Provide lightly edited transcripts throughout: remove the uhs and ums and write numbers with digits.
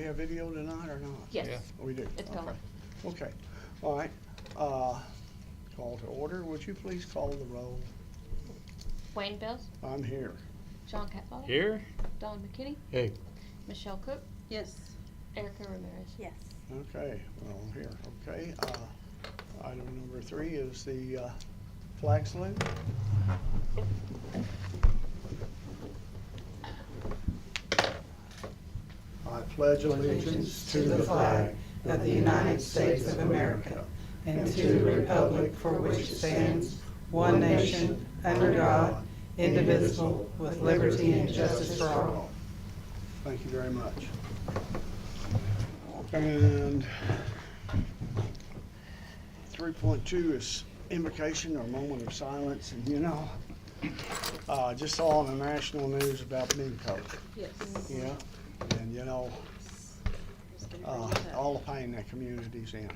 have video tonight or not? Yes. Yeah. We do? It's Okay. going. Okay, all right. Call to order. Would you please call the roll? Wayne Bills, I'm here. John Catfall, Here? Don McKinney, Hey. Michelle Cook, Yes. Erica Ramirez. Yes. Okay, we're all here. Okay, item number 3 is the flag salute. I pledge Allegiance to the flag of the United States of America and to the republic for which it stands, one nation, under God, indivisible, with liberty and justice for all. Thank you very much. And 3.2 is invocation or moment of silence. And you know, just saw on the national news about Minco. Yes. Yeah, and you know, all the pain that community's in.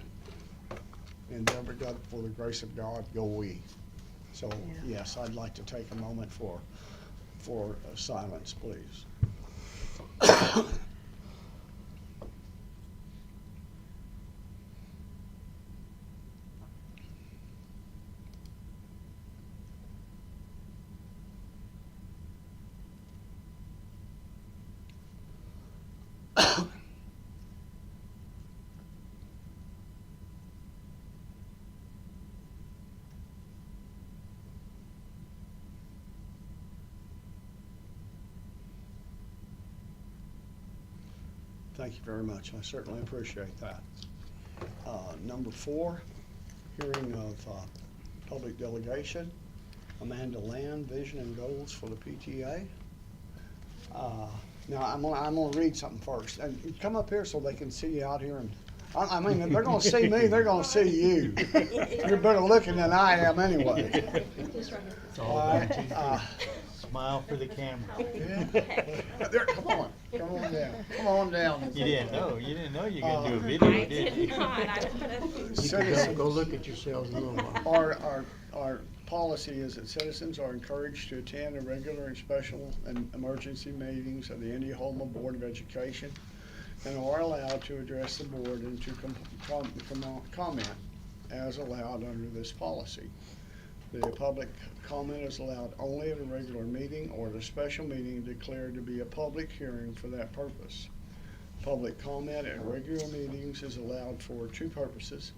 And ever God, for the grace of God, go we. So yes, I'd like to take a moment for silence, please. Thank you very much. I certainly appreciate that. Number 4, hearing of public delegation. Amanda Land, vision and goals for the PTA. Now, I'm gonna read something first. And come up here so they can see you out here. And I mean, if they're gonna see me, they're gonna see you. You're better looking than I am anyway. Just right It's all about you. Smile for the camera. Yeah. There, come on down. Come on down. You didn't know you were gonna do a video, I did did you? not. I would have. Citizens- Go look at yourselves in a little while. Our policy is that citizens are encouraged to attend the regular and special and emergency meetings of the Indiahoma Board of Education and are allowed to address the board and to comment as allowed under this policy. The public comment is allowed only at a regular meeting or at a special meeting declared to be a public hearing for that purpose. Public comment at regular meetings is allowed for 2 purposes: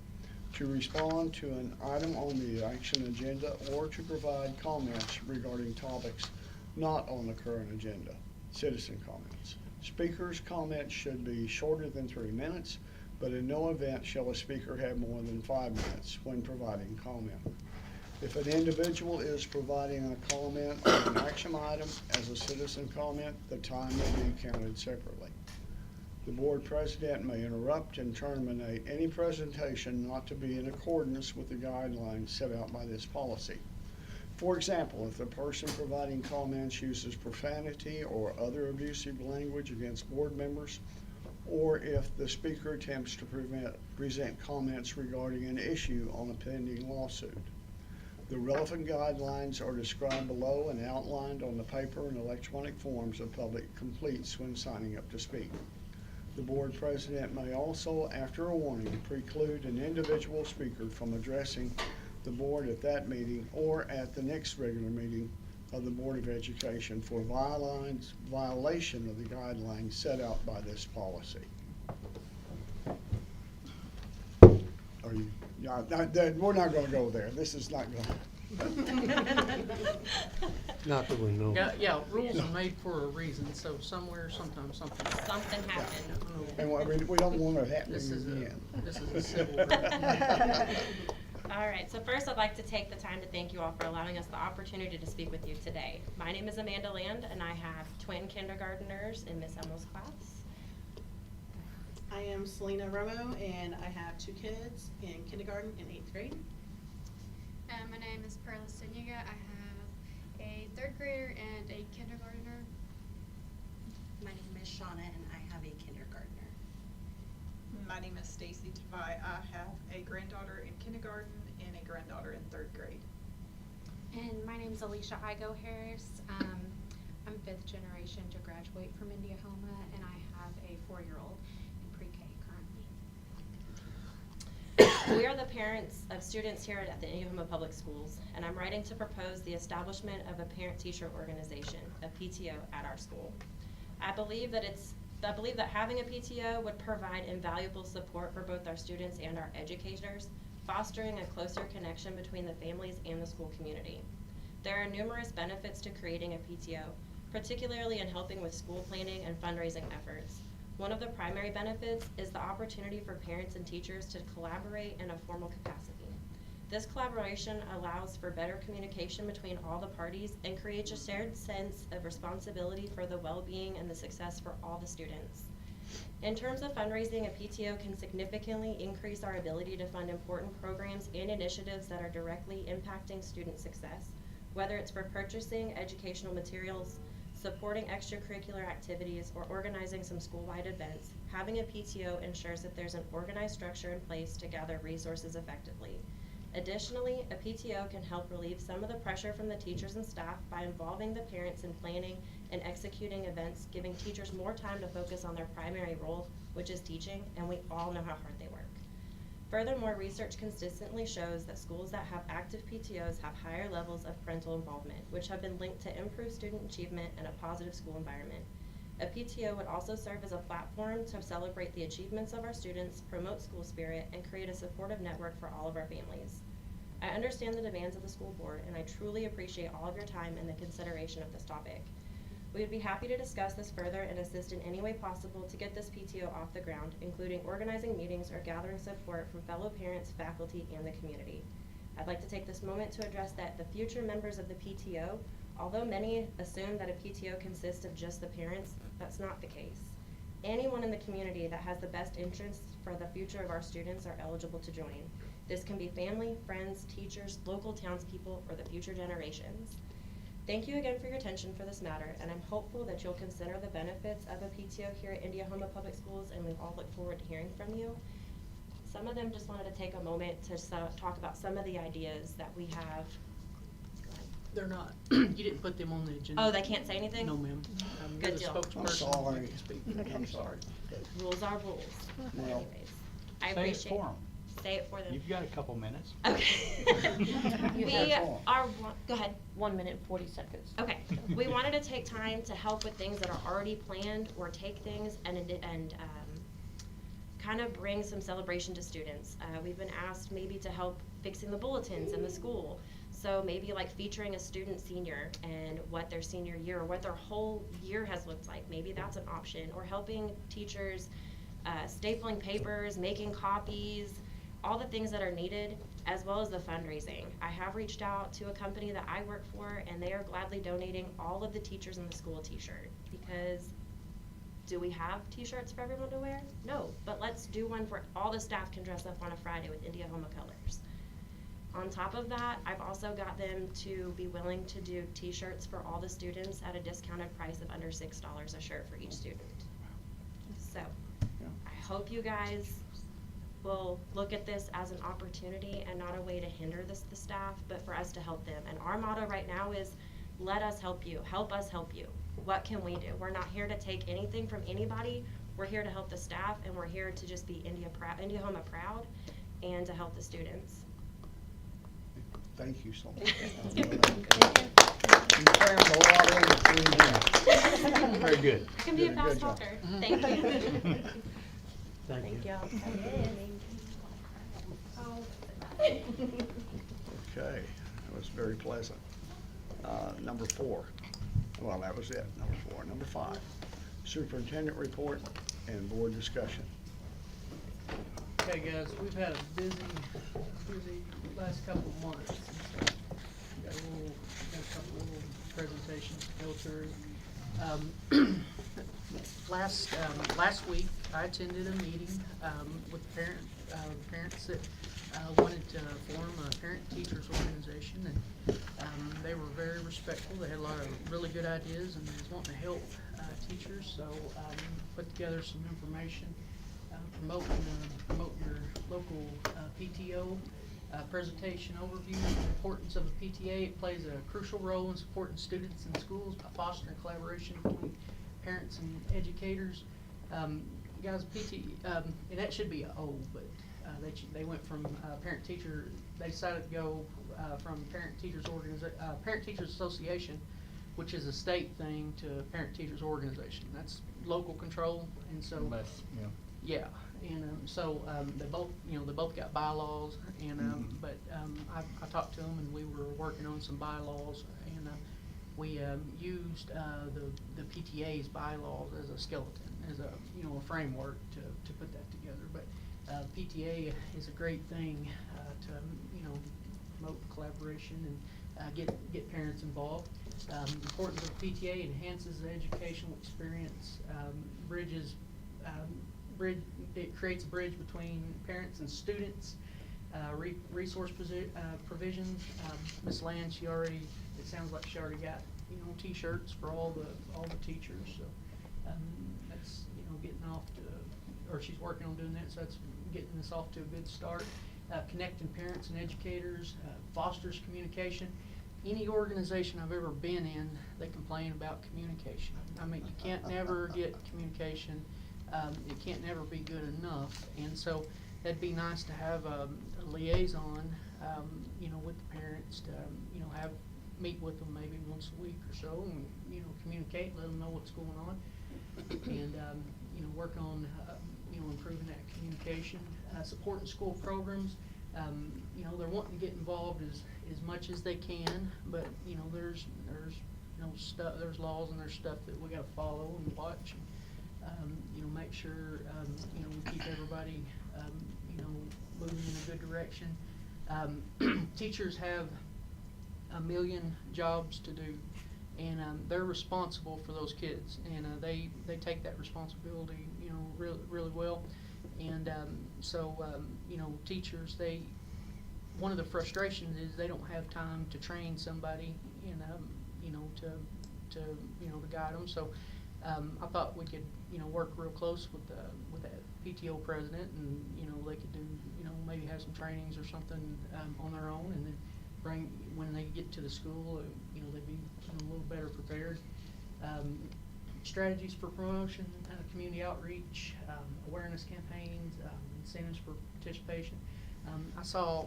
to respond to an item on the action agenda or to provide comments regarding topics not on the current agenda. Citizen comments. Speakers' comments should be shorter than 3 minutes, but in no event shall a speaker have more than 5 minutes when providing comment. If an individual is providing a comment on an action item as a citizen comment, the time may be counted separately. The board president may interrupt and terminate any presentation not to be in accordance with the guidelines set out by this policy. For example, if the person providing comments uses profanity or other abusive language against board members, or if the speaker attempts to present comments regarding an issue on a pending lawsuit. The relevant guidelines are described below and outlined on the paper and electronic forms the public completes when signing up to speak. The board president may also, after a warning, preclude an individual speaker from addressing the board at that meeting or at the next regular meeting of the Board of Education for violation of the guidelines set out by this policy. Are you? Yeah, we're not going to go there. This is not going. Not that we know. Yeah, rules are made for a reason, so somewhere, sometime, something. Something happened. And we don't want it happening This is again. a civil. All right, so first I'd like to take the time to thank you all for allowing us the opportunity to speak with you today. My name is Amanda Land, and I have twin kindergartners in Miss Emma's class. I am Selena Romo, and I have 2 kids in kindergarten and 8th grade. My name is Perla Suniga. I have a 3rd grader and a kindergartner. My name is Shauna, and I have a kindergartner. My name is Stacy Tavai. I have a granddaughter in kindergarten and a granddaughter in 3rd grade. And my name is Alicia Igo Harris. I'm 5th generation to graduate from Indiahoma, and I have a 4-year-old. parents of students here at the Indiahoma Public Schools, and I'm writing to propose the establishment of a parent-teacher organization, a PTO, at our school. I believe that having a PTO would provide invaluable support for both our students and our educators, fostering a closer connection between the families and the school community. There are numerous benefits to creating a PTO, particularly in helping with school planning and fundraising efforts. One of the primary benefits is the opportunity for parents and teachers to collaborate in a formal capacity. This collaboration allows for better communication between all the parties and creates a shared sense of responsibility for the well-being and the success for all the students. In terms of fundraising, a PTO can significantly increase our ability to fund important programs and initiatives that are directly impacting student success, whether it's for purchasing educational materials, supporting extracurricular activities, or organizing some school-wide events. Having a PTO ensures that there's an organized structure in place to gather resources effectively. Additionally, a PTO can help relieve some of the pressure from the teachers and staff by involving the parents in planning and executing events, giving teachers more time to focus on their primary role, which is teaching, and we all know how hard they work. Furthermore, research consistently shows that schools that have active PTOs have higher levels of parental involvement, which have been linked to improved student achievement and a positive school environment. A PTO would also serve as a platform to celebrate the achievements of our students, promote school spirit, and create a supportive network for all of our families. I understand the demands of the school board, and I truly appreciate all of your time and the consideration of this topic. We would be happy to discuss this further and assist in any way possible to get this PTO off the ground, including organizing meetings or gathering support from fellow parents, faculty, and the community. I'd like to take this moment to address that the future members of the PTO, although many assume that a PTO consists of just the parents, that's not the case. Anyone in the community that has the best interests for the future of our students are eligible to join. This can be family, friends, teachers, local townspeople, or the future generations. Thank you again for your attention for this matter, and I'm hopeful that you'll consider the benefits of a PTO here at Indiahoma Public Schools, and we all look forward to hearing from you. Some of them just wanted to take a moment to talk about some of the ideas that we have. They're not. You didn't put them on the agenda. Oh, they can't say anything? No, ma'am. Good You're the deal. I'm spokesperson. sorry. You can speak. I'm sorry. Rules are rules. Well, Anyways, I Say it appreciate for 'em. Say it for them. You've got a couple minutes. Okay. You We have- are, go ahead. 1 minute and 40 seconds. Okay, we wanted to take time to help with things that are already planned, or take things and kind of bring some celebration to students. We've been asked maybe to help fixing the bulletins in the school. So maybe like featuring a student senior and what their senior year or what their whole year has looked like. Maybe that's an option. Or helping teachers stapling papers, making copies, all the things that are needed, as well as the fundraising. I have reached out to a company that I work for, and they are gladly donating all of the teachers in the school a t-shirt, because do we have t-shirts for everyone to wear? No, but let's do one where all the staff can dress up on a Friday with Indiahoma colors. On top of that, I've also got them to be willing to do t-shirts for all the students at a discounted price of under $6 a shirt for each student. So, I hope you guys will look at this as an opportunity and not a way to hinder the staff, but for us to help them. And our motto right now is, let us help you, help us help you. What can we do? We're not here to take anything from anybody. We're here to help the staff, and we're here to just be Indiahoma proud and to help the students. Thank you so much. You crammed a lot into 3 minutes. Very good. I can be a Good fast job. talker. Thank you. Thank you. y'all. Okay, that was very pleasant. Number 4, well, that was it, number 4. Number 5, superintendent report and board discussion. Okay, guys, we've had a busy last couple of months. Got a couple of little presentations to go through. Last week, I attended a meeting with parents that wanted to form a parent-teachers organization, and they were very respectful. They had a lot of really good ideas, and they was wanting to help teachers, so put together some information, promote your local PTO. Presentation overview of the importance of a PTA. It plays a crucial role in supporting students in schools by fostering collaboration between parents and educators. Guys, and that should be a O, but They went from parent-teacher, they decided to go from Parent-Teachers Association, which is a state thing, to Parent-Teachers Organization. That's local control, and so. Yeah, and they both got bylaws, and I talked to them, and we were working on some bylaws, and we used the PTA's bylaws as a skeleton, as a framework to put that together. But PTA is a great thing to promote collaboration and get parents involved. The importance of PTA enhances the educational experience, it creates a bridge between parents and students, resource provisions. Ms. Land, it sounds like she already got, T-shirts for all the teachers, so, that's, getting off to, or she's working on doing that, so that's getting us off to a good start. Connecting parents and educators, fosters communication. Any organization I've ever been in, they complain about communication. I mean, you can't never get communication. It can't never be good enough, and so it'd be nice to have a liaison, with the parents to, meet with them maybe once a week or so, and, communicate, let them know what's going on, and, work on, improving that communication, supporting school programs. They're wanting to get involved as much as they can, but, there's there's laws and there's stuff that we gotta follow and watch. Make sure, we keep everybody, moving in a good direction. Teachers have a million jobs to do, and they're responsible for those kids, and they take that responsibility, really, really well. And teachers, one of the frustrations is they don't have time to train somebody, and to guide them. So I thought we could, work real close with that PTO president, and, they could do, maybe have some trainings or something on their own, and then when they get to the school, they'd be a little better prepared. Strategies for promotion, community outreach, awareness campaigns, incentives for participation. I saw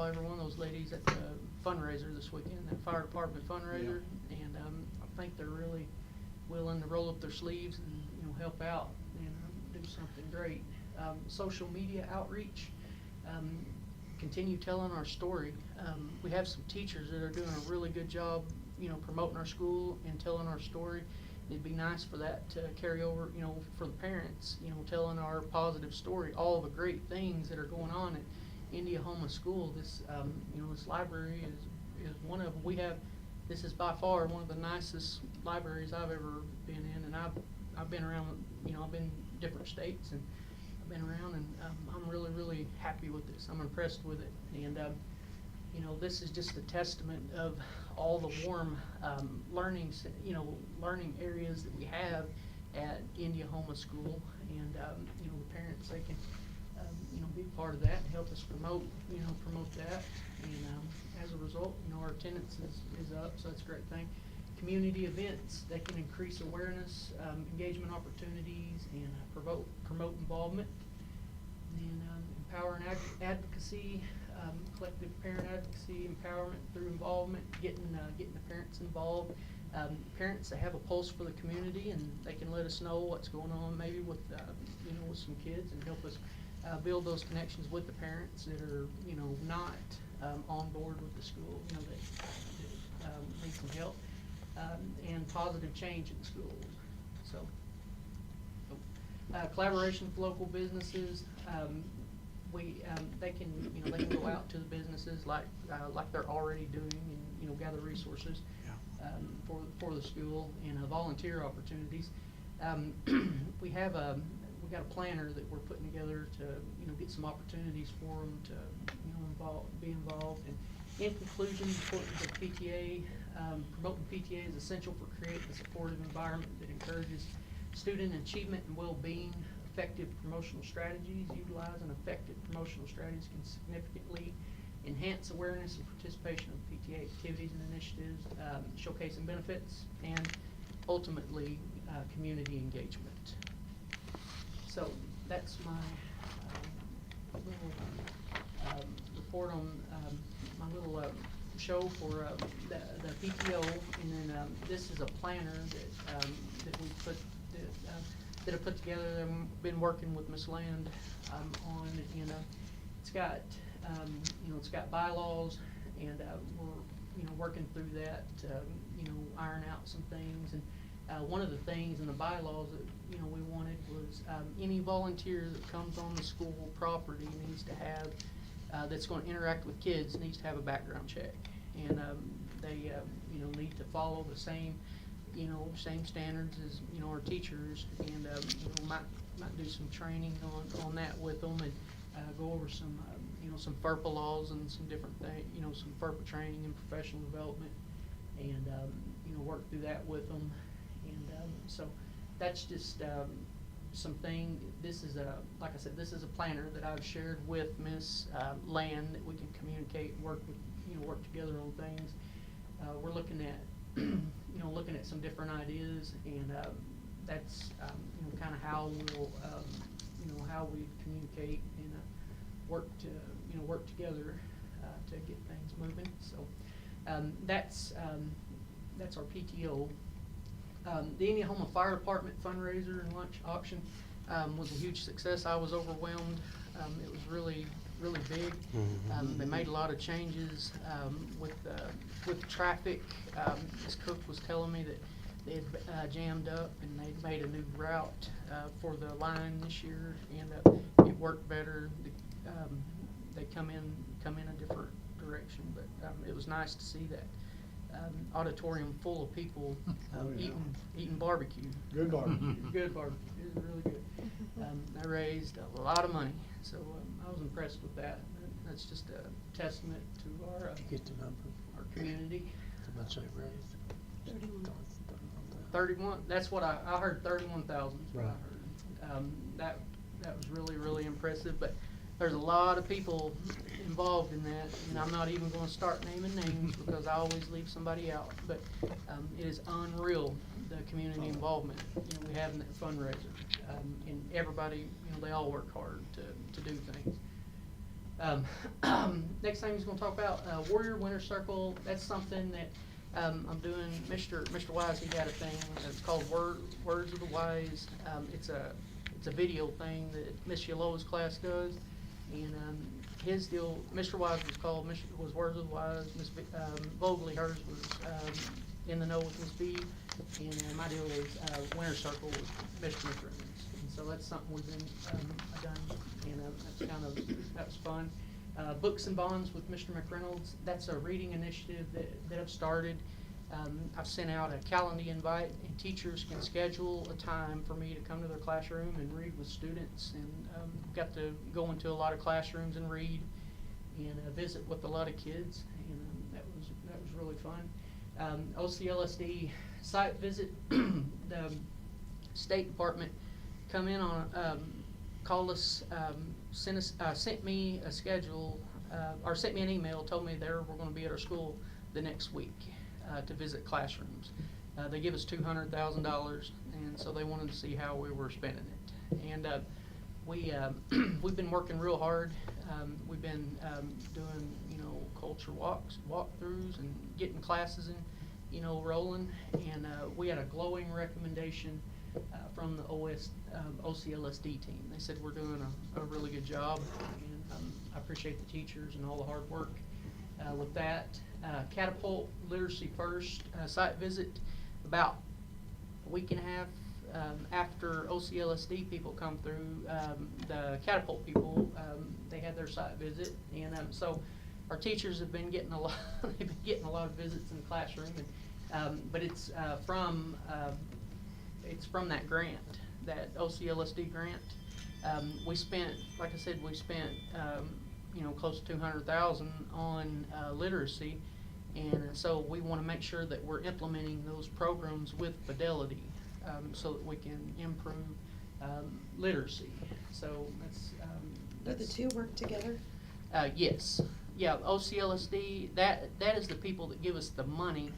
every one of those ladies at the fundraiser this weekend, that fire department fundraiser, and I think they're really willing to roll up their sleeves and help out and do something great. Social media outreach, continue telling our story. We have some teachers that are doing a really good job, promoting our school and telling our story. It'd be nice for that to carry over, for the parents, telling our positive story, all the great things that are going on at Indiahoma School. This, this library is one of them. This is by far one of the nicest libraries I've ever been in, and I've been around, I've been in different states, and I've been around, and I'm really, really happy with this. I'm impressed with it, and this is just a testament of all the warm learning areas that we have at Indiahoma School, and the parents, they can be a part of that and help us promote that, and as a result, our attendance is up, so that's a great thing. Community events, they can increase awareness, engagement opportunities, and promote involvement, and empower and advocacy, collective parent advocacy, empowerment through involvement, getting the parents involved. Parents that have a pulse for the community, and they can let us know what's going on maybe with with some kids, and help us build those connections with the parents that are not on board with the school, that need some help, and positive change in the schools. So collaboration with local businesses. They can go out to the businesses like they're already doing, and gather resources for the school, and volunteer opportunities. We got a planner that we're putting together to get some opportunities for them to be involved. And in conclusion, importance of PTA, promoting PTA is essential for creating a supportive environment that encourages student achievement and well-being. Effective promotional strategies, utilizing effective promotional strategies can significantly enhance awareness and participation of PTA activities and initiatives, showcasing benefits, and ultimately community engagement. So that's my little report on my little show for the PTO, and then this is a planner that we put that I put together. I've been working with Miss Land on, and it's got it's got bylaws, and we're working through that, iron out some things. And one of the things in the bylaws that we wanted was any volunteer that comes on the school property needs to have that's going to interact with kids needs to have a background check, and they need to follow the same same standards as our teachers, and might do some training on that with them, and go over some some FERPA laws and some different things, some FERPA training and professional development, and work through that with them. And so that's just something. This is like I said, this is a planner that I've shared with Miss Land, that we can communicate and work with, work together on things. We're looking at looking at some different ideas, and that's kind of how we'll how we communicate and work together to get things moving. So that's our PTO. The Indiahoma Fire Department fundraiser and lunch auction was a huge success. I was overwhelmed. It was really big. They made a lot of changes with traffic. Ms. Cook was telling me that they had jammed up, and they'd made a new route for the line this year, and it worked better. They come in a different direction, but it was nice to see that auditorium full of people eating barbecue. Good barbecue. Good barbecue. It was really good. They raised a lot of money, so I was impressed with that. That's just a testament to our Get the number. our community. How much they raised? 31. That's what I heard. 31,000. Right. I heard. That was really impressive. But there's a lot of people involved in that, and I'm not even going to start naming names because I always leave somebody out. But it is unreal, the community involvement we have in that fundraiser, and everybody, they all work hard to do things. Next thing he's going to talk about Warrior Winter Circle. That's something that I'm doing. Mr. Wise, he got a thing. It's called Words of the Wise. It's a video thing that Miss Yolo's class does, and his deal. Mr. Wise was Words of the Wise. Miss Vogley, hers was In the Know with Miss B, and my deal was Winter Circle with Mr. McReynolds. And so that's something we've been done, and that was fun. Books and Bonds with Mr. McReynolds. That's a reading initiative that I've started. I've sent out a calendar invite, and teachers can schedule a time for me to come to their classroom and read with students, and got to go into a lot of classrooms and read and visit with a lot of kids, and that was really fun. OCLSD site visit. The State Department come in on called us, sent me a schedule, or sent me an email, told me we're going to be at our school the next week to visit classrooms. They give us $200,000, and so they wanted to see how we were spending it. And we've been working real hard. We've been doing culture walkthroughs, and getting classes in, rolling. And we had a glowing recommendation from the OCLSD team. They said we're doing a really good job, and I appreciate the teachers and all the hard work with that. Catapult Literacy First site visit, about a week and a half after OCLSD people come through. The Catapult people, they had their site visit, and so our teachers have been getting a lot. They've been getting a lot of visits in the classroom, and but it's from that grant, that OCLSD grant. We spent, like I said, close to $200,000 on literacy, and so we want to make sure that we're implementing those programs with fidelity, so that we can improve literacy. So Do the two work together? Yes. Yeah, OCLSD, that is the people that give us the money.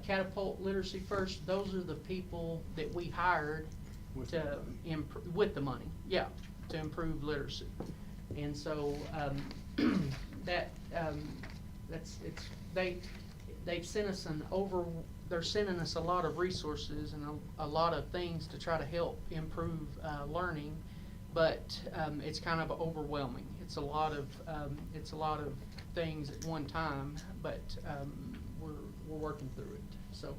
Catapult Literacy First, those are the people that we hired with the money, to improve literacy. And so, they've sent us they're sending us a lot of resources and a lot of things to try to help improve, learning, but, it's kind of overwhelming. It's a lot of things at one time, but, we're working through it, so.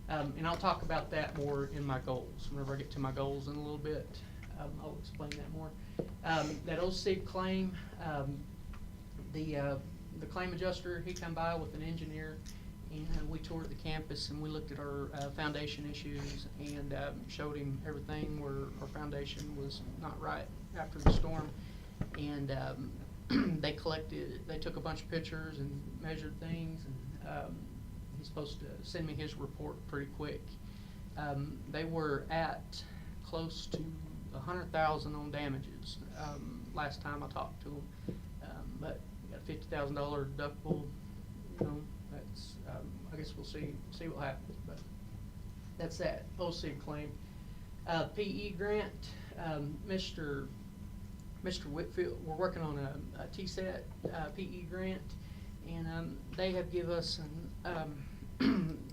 And I'll talk about that more in my goals. Whenever I get to my goals in a little bit, I'll explain that more. That OSIG claim, the claim adjuster, he come by with an engineer, and we toured the campus and we looked at our foundation issues and showed him everything where our foundation was not right after the storm. And they took a bunch of pictures and measured things, and he's supposed to send me his report pretty quick. They were at close to 100,000 on damages last time I talked to them, but we got a $50,000 deductible. You know, that's I guess we'll see what happens, but that's that OSIG claim. PE grant, Mr. Whitfield, we're working on a TSET PE grant, and they have give us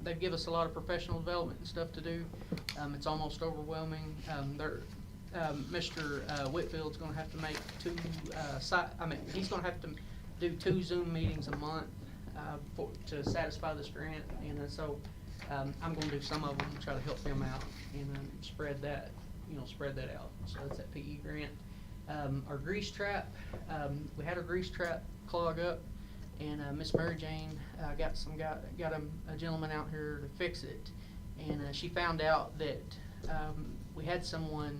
they've give us a lot of professional development and stuff to do. It's almost overwhelming. Mr. Whitfield's going to have to make he's going to have to do 2 Zoom meetings a month to satisfy this grant, and so I'm going to do some of them to try to help him out and spread that out. So that's that PE grant. Our grease trap, we had our grease trap clog up, and Miss Mary Jane got a gentleman out here to fix it, and she found out that we had someone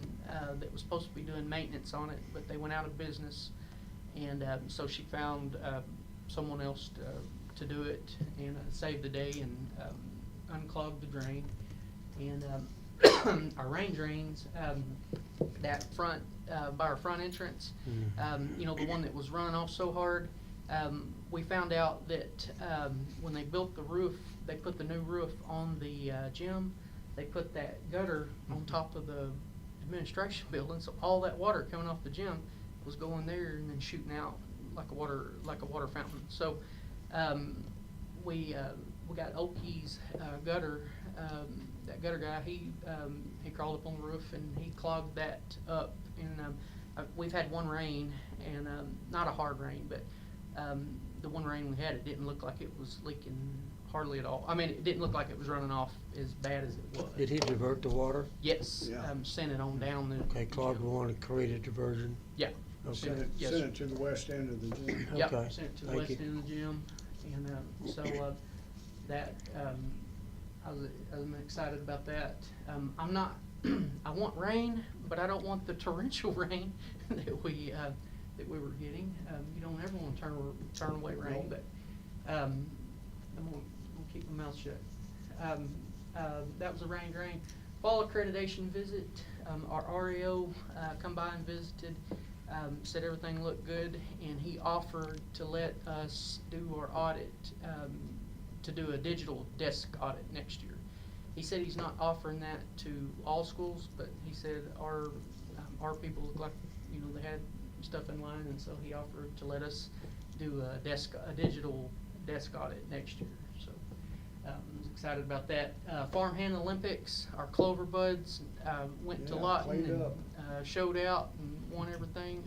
that was supposed to be doing maintenance on it, but they went out of business, and so she found someone else to do it and save the day and unclog the drain. And our rain drains, that front by our front entrance, you know, the one that was running off so hard, we found out that when they built the roof, they put the new roof on the gym. They put that gutter on top of the administration building, so all that water coming off the gym was going there and then shooting out like a water fountain. So we got Oakey's gutter. That gutter guy, he crawled up on the roof and he clogged that up. And we've had one rain, and not a hard rain, but the one rain we had, it didn't look like it was leaking hardly at all. I mean, it didn't look like it was running off as bad as it was. Did he divert the water? Yes. Yeah. Sent it on down the. Okay, clogged one and created diversion. Yeah. Okay. Yes. Send it to the west end of the gym. Yep, Okay, sent it to the thank west you. end of the gym, and that I'm excited about that. I'm not. I want rain, but I don't want the torrential rain that we were getting. You don't ever want to turn away rain, but I'm gonna keep my mouth shut. That was a rain drain. Fall accreditation visit. Our REO come by and visited. Said everything looked good, and he offered to let us do our audit, to do a digital desk audit next year. He said he's not offering that to all schools, but he said our people look like, you know, they had stuff in line, and so he offered to let us do a digital desk audit next year. So I was excited about that. Farmhand Olympics, our Clover Buds went to Lawton and showed out and won everything.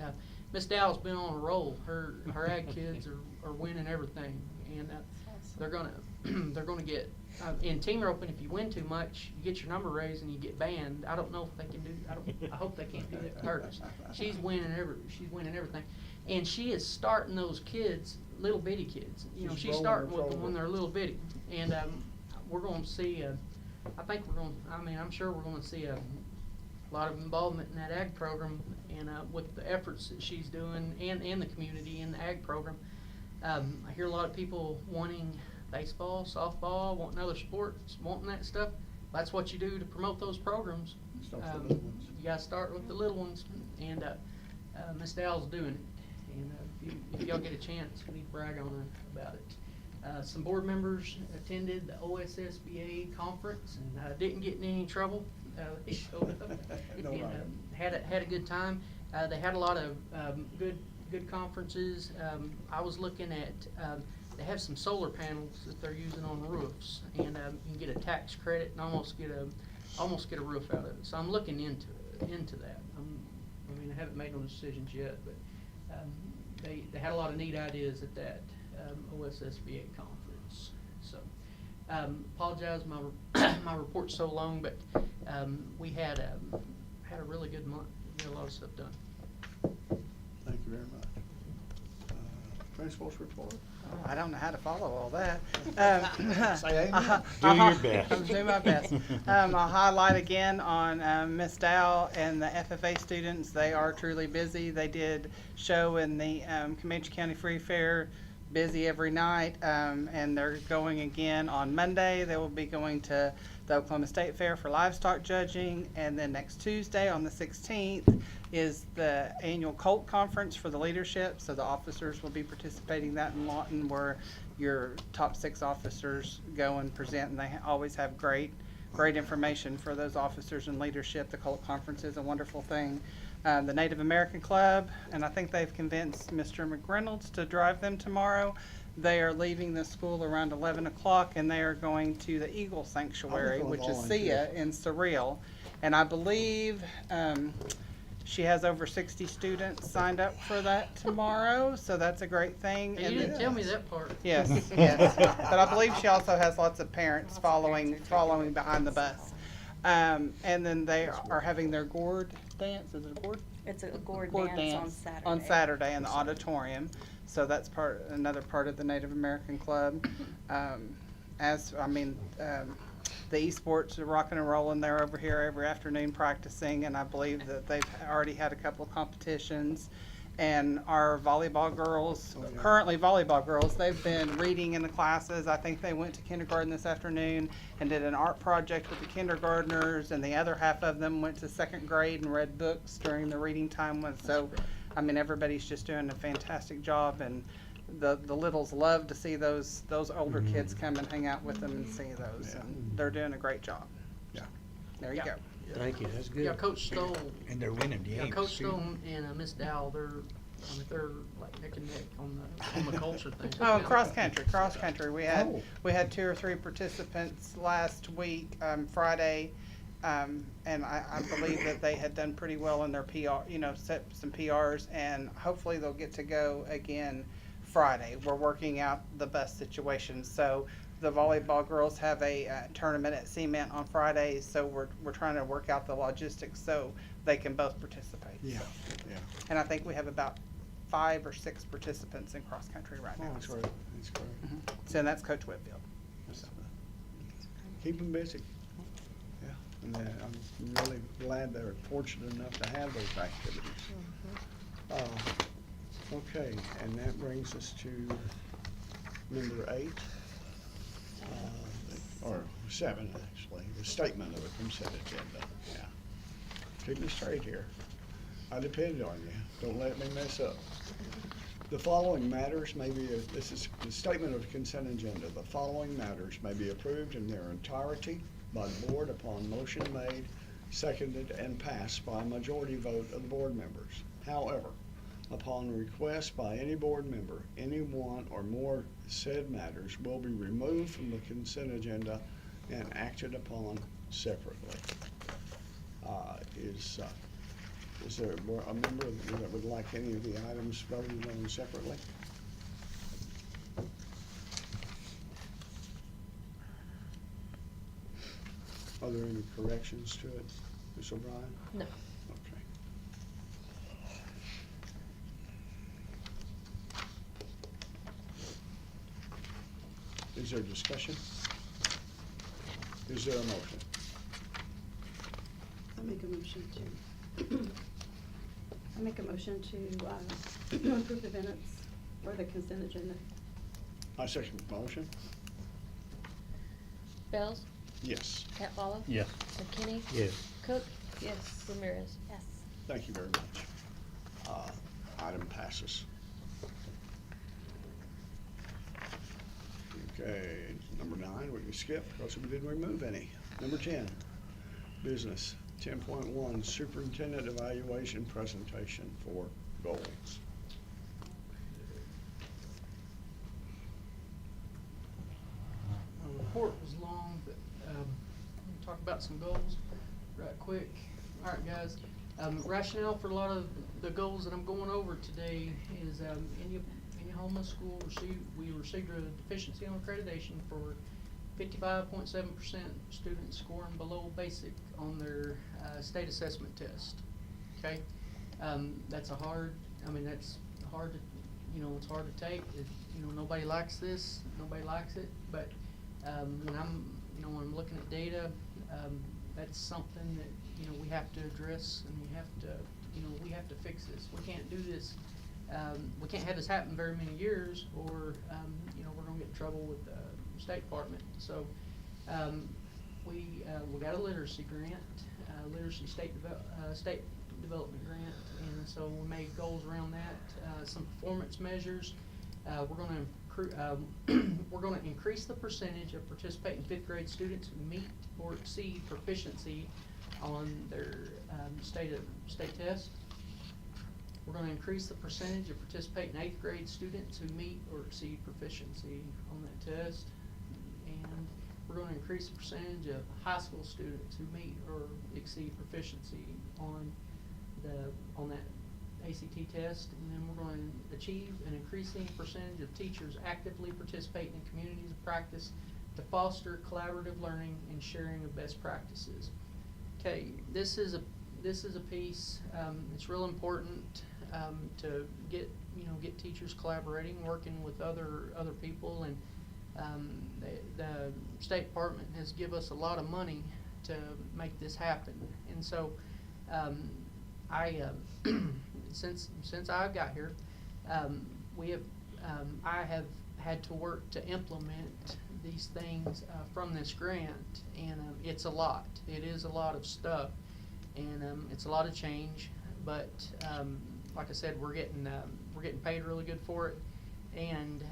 Miss Dow's been on a roll. Her ag kids are winning everything, and they're gonna get in team roping. If you win too much, you get your number raised and you get banned. I don't know if they can do. I hope they can't do that to hers. She's winning everything, and she is starting those kids, little bitty kids. You know, she's starting with them when they're little bitty, and we're going to see. I'm sure we're going to see a lot of involvement in that ag program, and with the efforts that she's doing, and the community in the ag program. I hear a lot of people wanting baseball, softball, wanting other sports, wanting that stuff. That's what you do to promote those programs. You gotta start with the little ones, and Miss Dow's doing it. And if y'all get a chance, we need to brag on her about it. Some board members attended the OSSBA conference and didn't get in any trouble. They showed up and had a good time. They had a lot of good good conferences. I was looking at, they have some solar panels that they're using on roofs, and you can get a tax credit and almost get a roof out of it. So I'm looking into that. I mean, I haven't made no decisions yet, but they had a lot of neat ideas at that OSSBA conference. So apologize, my report's so long, but we had a really good month. We got a lot of stuff done. Thank you very much. Principal's report? I don't know how to follow all that. Say amen. Do your best. I'll do my best. I'll highlight again on Miss Dow and the FFA students. They are truly busy. They did show in the Comanche County Free Fair, busy every night, and they're going again on Monday. They will be going to the Oklahoma State Fair for livestock judging, and then next Tuesday on the 16th is the annual Colt Conference for the leadership. So the officers will be participating in that in Lawton, where your top 6 officers go and present, and they always have great information for those officers in leadership. The Colt Conference is a wonderful thing. The Native American Club, and I think they've convinced Mr. McReynolds to drive them tomorrow. They are leaving the school around 11 o'clock, and they are going to the Eagle Sanctuary, which is Sia in Surreal. And I believe she has over 60 students signed up for that tomorrow, so that's a great thing. Hey, you didn't tell me that part. Yes, yes. But I believe she also has lots of parents following behind the bus. And then they are having their gourd dance. Is it a gourd? It's a gourd Gourd dance on dance Saturday. on Saturday in the auditorium. So that's another part of the Native American Club. The esports are rocking and rolling. They're over here every afternoon practicing, and I believe that they've already had a couple of competitions. And our volleyball girls, currently volleyball girls, they've been reading in the classes. I think they went to kindergarten this afternoon and did an art project with the kindergartners, and the other half of them went to 2nd grade and read books during the reading time. So, I mean, everybody's just doing a fantastic job, and the littles love to see those older kids come and hang out with them and see those, and they're doing a great job. Yeah. There you go. Thank you, that's good. Yeah, Coach Stoll. And they're winning games. Yeah, Coach too. Stoll and Miss Dow, they're like neck and neck on the culture thing. Oh, cross country. We had 2 or 3 participants last week, Friday, and I believe that they had done pretty well in their PR, set some PRs, and hopefully they'll get to go again Friday. We're working out the bus situation. So the volleyball girls have a tournament at Cement on Friday, so we're trying to work out the logistics so they can both participate. Yeah, So. yeah. And I think we have about 5 or 6 participants in cross country right now. Oh, that's great, that's great. Mhm. So and that's Coach Whitfield. That's, keep them busy. Yeah, and I'm really glad they're fortunate enough to have those activities. Okay, and that brings us to number 8, or 7 actually, the statement of a consent agenda. Yeah, keep me straight here. I depend on you. Don't let me mess up. The following matters may be, this is the statement of consent agenda. The following matters may be approved in their entirety by the board upon motion made, seconded, and passed by a majority vote of the board members. However, upon request by any board member, any one or more said matters will be removed from the consent agenda and acted upon separately. Is there a member that would like any of the items voted on separately? Are there any corrections to it, Ms. O'Brien? No. Okay. Is there discussion? Is there a motion? I'll make a motion to approve the minutes for the consent agenda. I second the motion. Bells, Yes. Hatfollow, Yes. McKinney, Yes. Cook. Yes. Ramirez. Yes. Thank you very much. Item passes. Okay, number 9, we can skip because we didn't remove any. Number 10, business. 10.1, superintendent evaluation presentation for goals. report was long, but we'll talk about some goals right quick. All right, guys. Rationale for a lot of the goals that I'm going over today is Indiahoma School we received a deficiency on accreditation for 55.7% students scoring below basic on their state assessment test. Okay, that's that's hard to, it's hard to take. Nobody likes this, nobody likes it, but when I'm looking at data, that's something that we have to address, and we have to fix this. We can't do this. We can't have this happen very many years, or we're gonna get in trouble with the State Department. So we got a literacy grant, literacy state development grant, and so we made goals around that. Some performance measures. We're going to increase the percentage of participating 5th grade students who meet or exceed proficiency on their state test. We're going to increase the percentage of participating 8th grade students who meet or exceed proficiency on that test. And we're going to increase the percentage of high school students who meet or exceed proficiency on that ACT test. And then we're going to achieve an increasing percentage of teachers actively participating in communities of practice to foster collaborative learning and sharing of best practices. Okay, this is a piece. It's real important to get teachers collaborating, working with other people, and the State Department has given us a lot of money to make this happen. And so since I got here, I have had to work to implement these things from this grant, and it's a lot. It is a lot of stuff, and it's a lot of change. But like I said, we're getting paid really good for it, and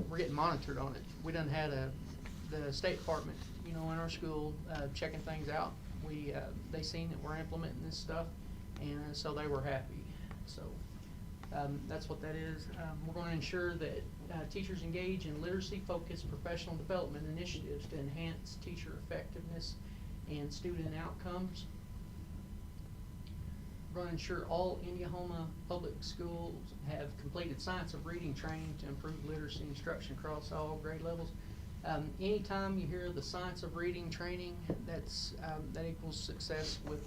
we're getting monitored on it. We done had the State Department, in our school checking things out. They seen that we're implementing this stuff, and so they were happy. So that's what that is. We're going to ensure that teachers engage in literacy-focused professional development initiatives to enhance teacher effectiveness and student outcomes. We're going to ensure all Indiahoma public schools have completed science of reading training to improve literacy instruction across all grade levels. Anytime you hear the science of reading training, that equals success with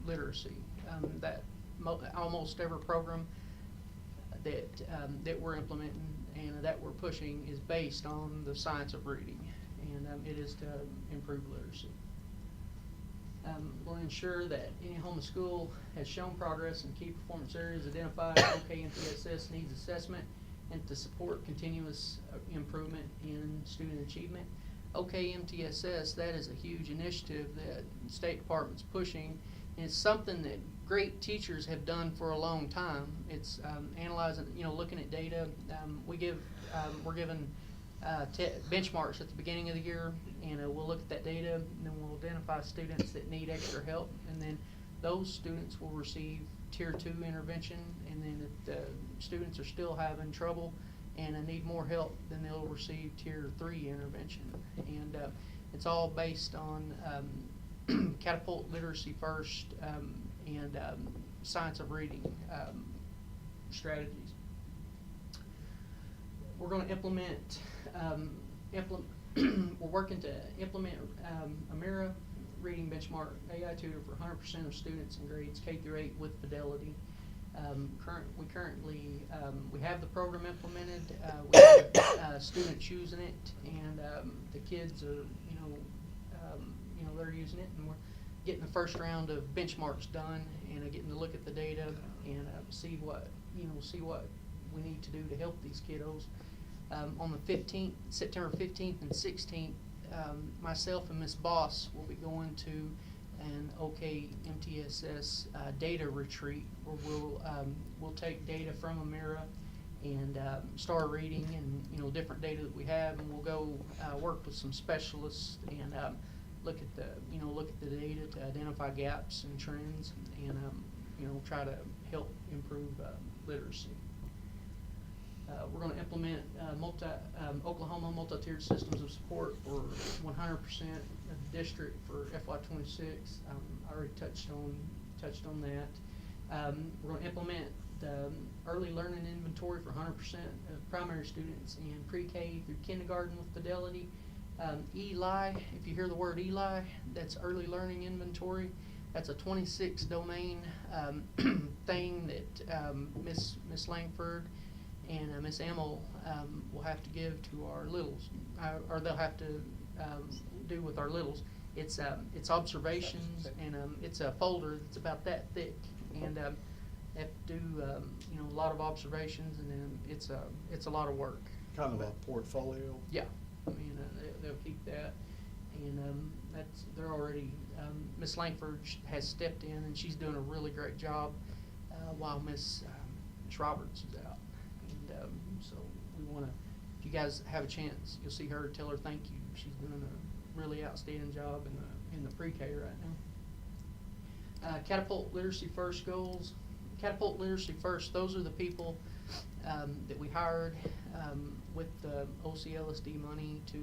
literacy. Almost every program that we're implementing and that we're pushing is based on the science of reading, and it is to improve literacy. We're going to ensure that Indiahoma School has shown progress in key performance areas identified in OKMTSS needs assessment, and to support continuous improvement in student achievement. OKMTSS, that is a huge initiative that the State Department's pushing, and it's something that great teachers have done for a long time. It's analyzing, looking at data. We're given benchmarks at the beginning of the year, and we'll look at that data, and then we'll identify students that need extra help, and then those students will receive Tier 2 intervention, and then if the students are still having trouble and need more help, then they'll receive Tier 3 intervention. And it's all based on catapult literacy first and science of reading strategies. We're going to implement, we're working to implement Amira reading benchmark AI tutor for 100% of students in grades K through 8 with fidelity. We have the program implemented. We have students using it, and the kids are, they're using it, and we're getting the first round of benchmarks done, and getting to look at the data and see what we need to do to help these kiddos. On the 15th, September 15th and 16th, myself and Ms. Boss will be going to an OKMTSS data retreat where we'll take data from Amira and star reading and different data that we have, and we'll go work with some specialists and look at the data to identify gaps and trends, and try to help improve literacy. We're gonna implement Oklahoma multi-tiered systems of support for 100% of the district for FY '26. I already touched on that. We're gonna implement the early learning inventory for 100% of primary students in pre-K through kindergarten with Fidelity. ELI, if you hear the word ELI, that's early learning inventory. That's a 26 domain thing that Miss Langford and Miss Emil will have to give to our littles, or they'll have to do with our littles. It's observations, and it's a folder that's about that thick, and they have to do a lot of observations, and then it's a lot of work. Kind of a portfolio. Yeah, I mean they'll keep that, and they're already. Miss Langford has stepped in, and she's doing a really great job while Miss Roberts is out. And so we want to, if you guys have a chance, you'll see her. Tell her thank you. She's doing a really outstanding job in the pre-K right now. Catapult Literacy First goals. Catapult Literacy First. Those are the people that we hired with the OCLSD money to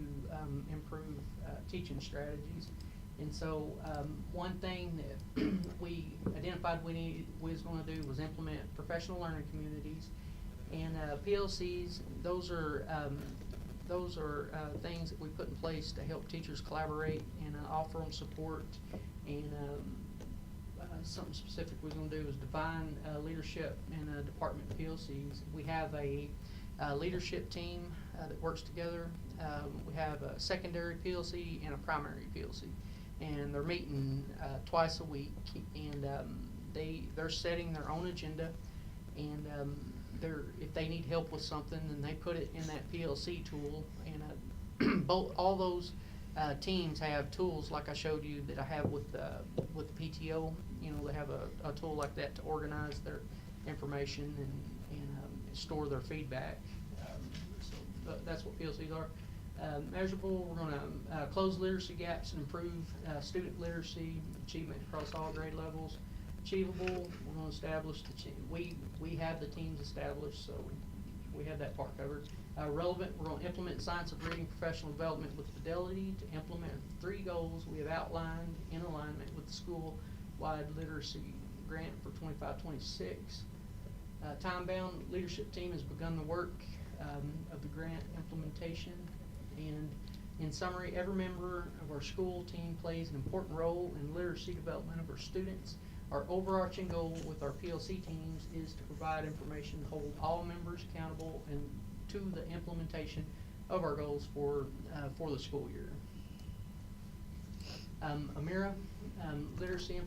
improve teaching strategies. And so one thing that we identified we was going to do was implement professional learning communities, and PLCs. Those are things that we put in place to help teachers collaborate and offer them support. And something specific we're going to do is define leadership in department PLCs. We have a leadership team that works together. We have a secondary PLC and a primary PLC. And they're meeting twice a week, and they're setting their own agenda, and if they need help with something, then they put it in that PLC tool. And all those teams have tools like I showed you that I have with the PTO. They have a tool like that to organize their information and store their feedback. So that's what PLCs are. Measurable, we're going to close literacy gaps and improve student literacy achievement across all grade levels. Achievable, we're going to establish we have the teams established, so we have that part covered. Relevant, we're going to implement science of reading professional development with Fidelity to implement 3 goals we have outlined in alignment with the school-wide literacy grant for 25-26. Time-bound, leadership team has begun the work of the grant implementation. And in summary, every member of our school team plays an important role in literacy development of our students. Our overarching goal with our PLC teams is to provide information to hold all members accountable and to the implementation of our goals for the school year. Amira, literacy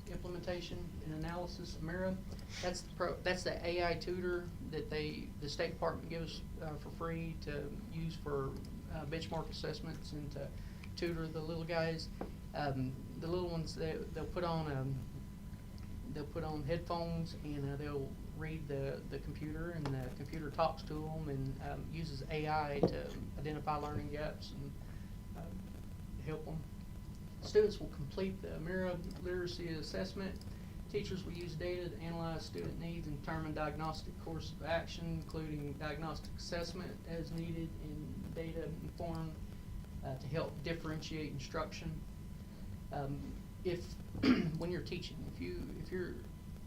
implementation and analysis. Amira, that's the AI tutor that the State Department gives for free to use for benchmark assessments and to tutor the little guys. The little ones, they'll put on headphones, and they'll read the computer, and the computer talks to them and uses AI to identify learning gaps and help them. Students will complete the Amira literacy assessment. Teachers will use data to analyze student needs and determine diagnostic course of action, including diagnostic assessment as needed and data informed to help differentiate instruction. When you're teaching,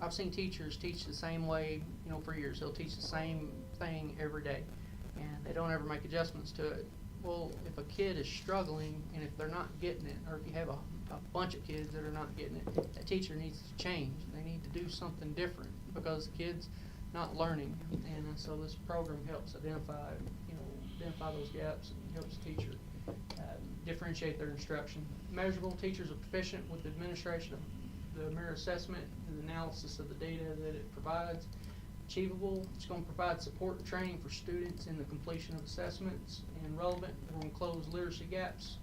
I've seen teachers teach the same way, for years. They'll teach the same thing every day, and they don't ever make adjustments to it. Well, if a kid is struggling and if they're not getting it, or if you have a bunch of kids that are not getting it, that teacher needs to change. They need to do something different because the kid's not learning. And so this program helps identify those gaps and helps the teacher differentiate their instruction. Measurable, teachers are proficient with the administration of the Amira assessment and the analysis of the data that it provides. Achievable, it's going to provide support and training for students in the completion of assessments. And relevant, we're going to close literacy gaps,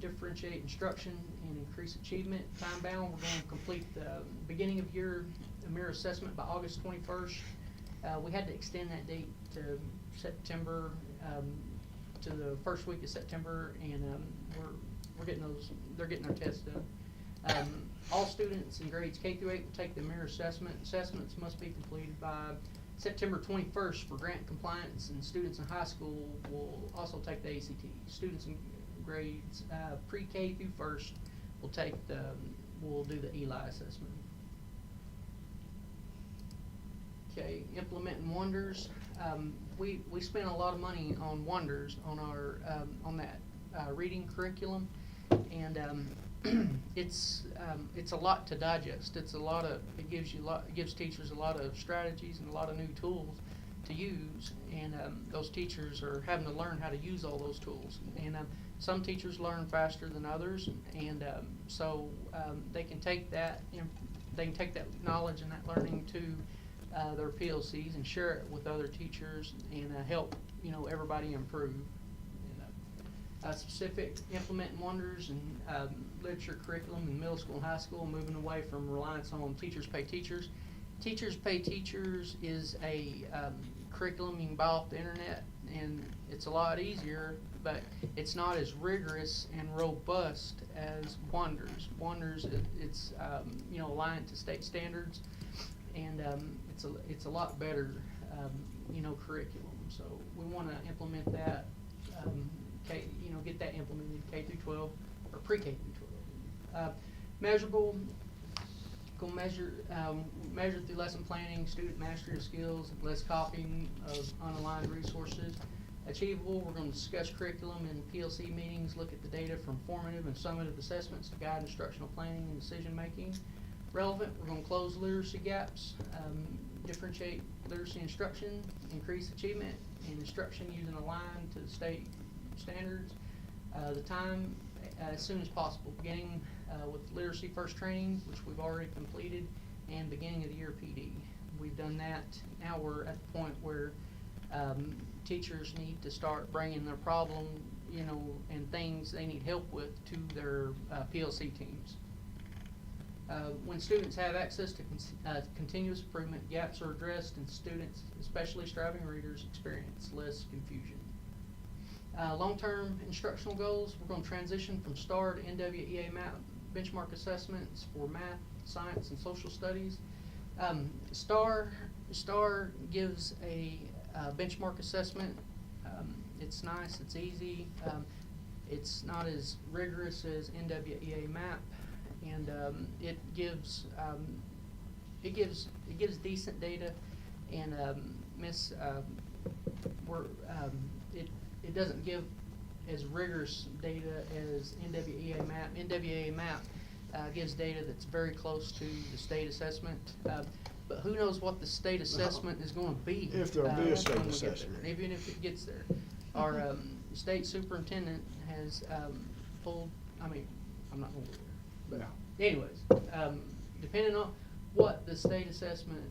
differentiate instruction, and increase achievement. Time bound, we're going to complete the beginning of year Amira assessment by August 21st. We had to extend that date to September, to the first week of September, and we're getting they're getting their tests done. All students in grades K through 8 will take the Amira assessment. Assessments must be completed by September 21st for grant compliance, and students in high school will also take the ACT. Students in grades pre-K through first will do the ELI assessment. Okay, implementing Wonders. We spent a lot of money on Wonders on our on that reading curriculum, and it's a lot to digest. It gives teachers a lot of strategies and a lot of new tools to use, and those teachers are having to learn how to use all those tools. And some teachers learn faster than others, and so they can take that knowledge and that learning to their PLCs and share it with other teachers and help everybody improve. Specific implementing Wonders and literature curriculum in middle school and high school, moving away from reliance on Teachers Pay Teachers. Teachers Pay Teachers is a curriculum you can buy off the internet, and it's a lot easier, but it's not as rigorous and robust as Wonders. Wonders, it's aligned to state standards, and it's a lot better curriculum. So we want to implement that. Get that implemented K through 12 or pre-K through 12. Measurable, go measure through lesson planning, student mastery of skills, less copying of unaligned resources. Achievable, we're going to discuss curriculum in PLC meetings, look at the data from formative and summative assessments to guide instructional planning and decision making. Relevant, we're going to close literacy gaps, differentiate literacy instruction, increase achievement in instruction using aligned to state standards. The time as soon as possible, beginning with literacy first training, which we've already completed, and beginning of the year PD. We've done that. Now we're at the point where teachers need to start bringing their problem, and things they need help with to their PLC teams. When students have access to continuous improvement, gaps are addressed, and students, especially striving readers, experience less confusion. Long-term instructional goals, we're going to transition from STAR to NWEA MAP benchmark assessments for math, science, and social studies. STAR gives a benchmark assessment. It's nice, it's easy. It's not as rigorous as NWEA MAP, and it gives decent data, and it doesn't give as rigorous data as NWEA MAP. NWEA MAP gives data that's very close to the state assessment, but who knows what the state assessment is going to be. If there'll be a state when we get there, assessment. even if it gets there. Our state superintendent has pulled, I'm not going to go there. No. Anyways, depending on what the state assessment